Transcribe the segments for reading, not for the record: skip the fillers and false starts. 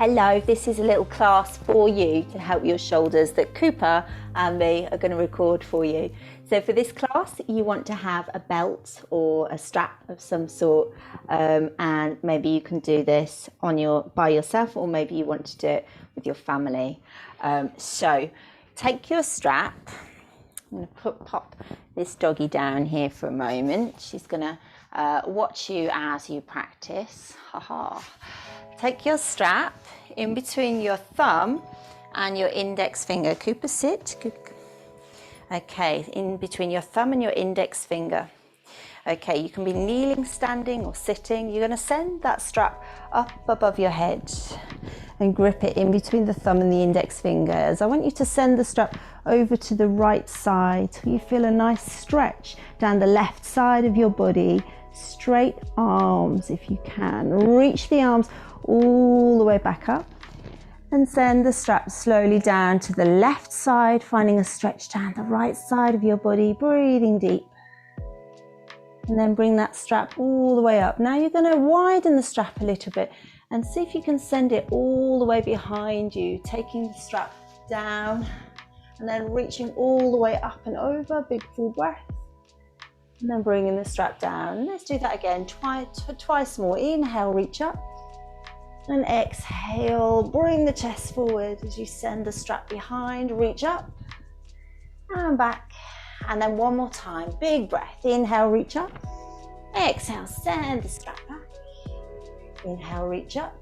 Hello, this is a little class for you to help your shoulders that Cooper and me are going to record for you. So for this class, you want to have a belt or a strap of some sort, and maybe you can do this by yourself, or maybe you want to do it with your family. So take your strap. I'm going to pop this doggy down here for a moment. She's going to watch you as you practice. Take your strap in between your thumb and your index finger. Cooper, sit. Okay, in between your thumb and your index finger. Okay, you can be kneeling, standing, or sitting. You're going to send that strap up above your head and grip it in between the thumb and the index fingers. I want you to send the strap over to the right side so you feel a nice stretch down the left side of your body. Straight arms if you can. Reach the arms all the way back up and send the strap slowly down to the left side, finding a stretch down the right side of your body, breathing deep. And then bring that strap all the way up. Now you're going to widen the strap a little bit and see if you can send it all the way behind you, taking the strap down and then reaching all the way up and over. Big full breath. And then bringing the strap down. Let's do that again, twice more. Inhale, reach up. And exhale, bring the chest forward as you send the strap behind, reach up and back. And then one more time, big breath. Inhale, reach up. Exhale, send the strap back. Inhale, reach up.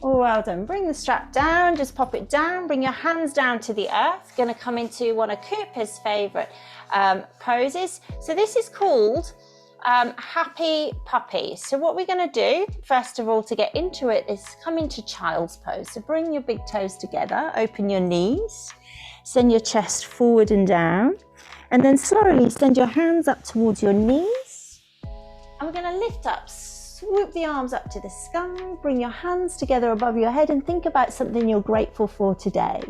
Oh, well done. Bring the strap down, just pop it down. Bring your hands down to the earth. Going to come into one of Cooper's favorite poses. So this is called Happy Puppy. So what we're going to do, first of all, to get into it is come into child's pose. So bring your big toes together, open your knees, send your chest forward and down, and then slowly send your hands up towards your knees. And we're going to lift up, swoop the arms up to the sky, bring your hands together above your head and think about something you're grateful for today.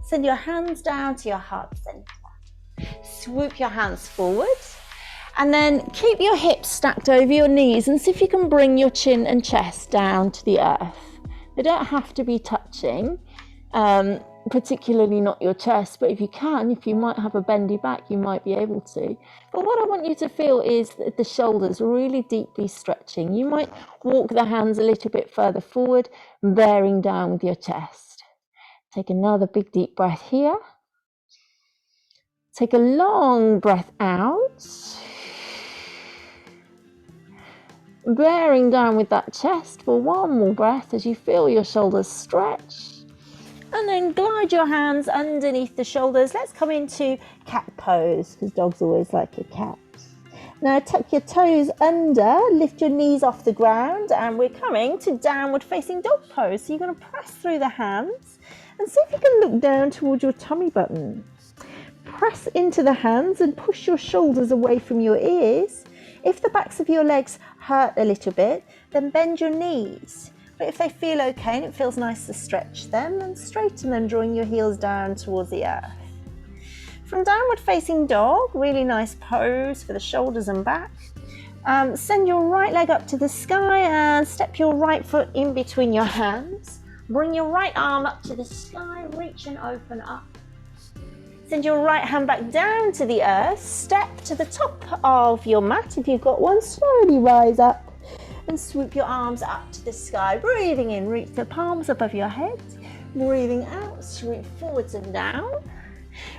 Send your hands down to your heart center. Swoop your hands forward and then keep your hips stacked over your knees and see if you can bring your chin and chest down to the earth. They don't have to be touching, particularly not your chest, but if you can, if you might have a bendy back, you might be able to. But what I want you to feel is that the shoulders really deeply stretching. You might walk the hands a little bit further forward, bearing down with your chest. Take another big deep breath here. Take a long breath out. Bearing down with that chest for one more breath as you feel your shoulders stretch. And then glide your hands underneath the shoulders. Let's come into cat pose because dogs always like your cats. Now tuck your toes under, lift your knees off the ground, and we're coming to downward facing dog pose. So you're going to press through the hands and see if you can look down towards your tummy button. Press into the hands and push your shoulders away from your ears. If the backs of your legs hurt a little bit, then bend your knees. But if they feel okay and it feels nice to stretch them, then straighten them, drawing your heels down towards the earth. From downward facing dog, really nice pose for the shoulders and back. Send your right leg up to the sky and step your right foot in between your hands. Bring your right arm up to the sky, reach and open up. Send your right hand back down to the earth, step to the top of your mat if you've got one, slowly rise up and swoop your arms up to the sky. Breathing in, reach the palms above your head. Breathing out, swoop forwards and down.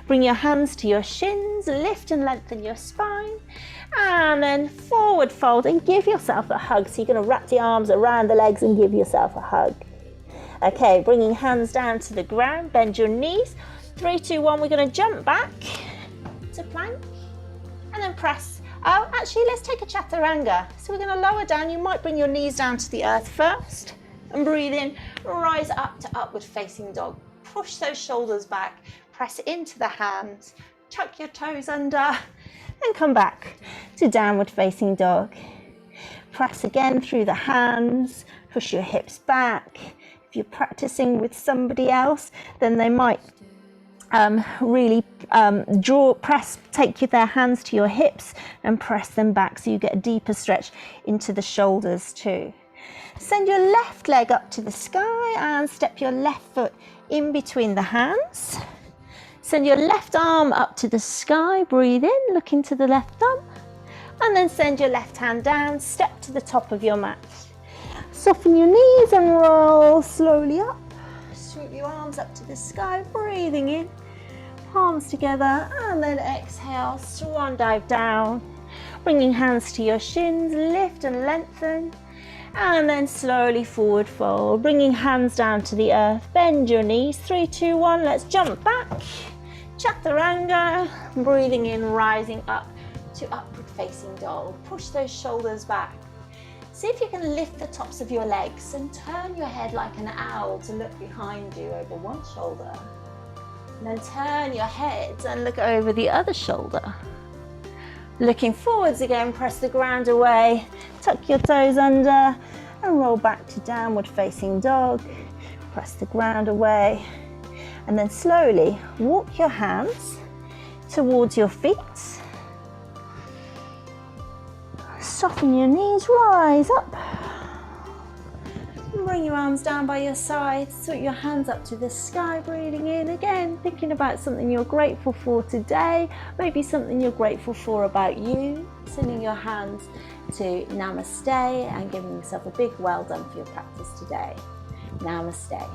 Bring your hands to your shins, lift and lengthen your spine, and then forward fold and give yourself a hug. So you're going to wrap the arms around the legs and give yourself a hug. Okay, bringing hands down to the ground, bend your knees. 3, 2, 1, we're going to jump back to plank and then press. Oh, actually, let's take a chaturanga. So we're going to lower down. You might bring your knees down to the earth first and breathe in, rise up to upward facing dog. Push those shoulders back, press into the hands, tuck your toes under and come back to downward facing dog. Press again through the hands, push your hips back. If you're practicing with somebody else, then they might really take their hands to your hips and press them back so you get a deeper stretch into the shoulders too. Send your left leg up to the sky and step your left foot in between the hands. Send your left arm up to the sky, breathe in, look into the left arm, and then send your left hand down, step to the top of your mat. Soften your knees and roll slowly up. Sweep your arms up to the sky, breathing in, palms together, and then exhale, swan dive down. Bringing hands to your shins, lift and lengthen, and then slowly forward fold. Bringing hands down to the earth, bend your knees, 3, 2, 1, let's jump back. Chaturanga, breathing in, rising up to upward facing dog. Push those shoulders back. See if you can lift the tops of your legs and turn your head like an owl to look behind you over one shoulder. And then turn your head and look over the other shoulder. Looking forwards again, press the ground away, tuck your toes under and roll back to downward facing dog. Press the ground away and then slowly walk your hands towards your feet. Soften your knees, rise up. Bring your arms down by your sides, sweep your hands up to the sky, breathing in again, thinking about something you're grateful for today, maybe something you're grateful for about you, sending your hands to Namaste and giving yourself a big well done for your practice today. Namaste.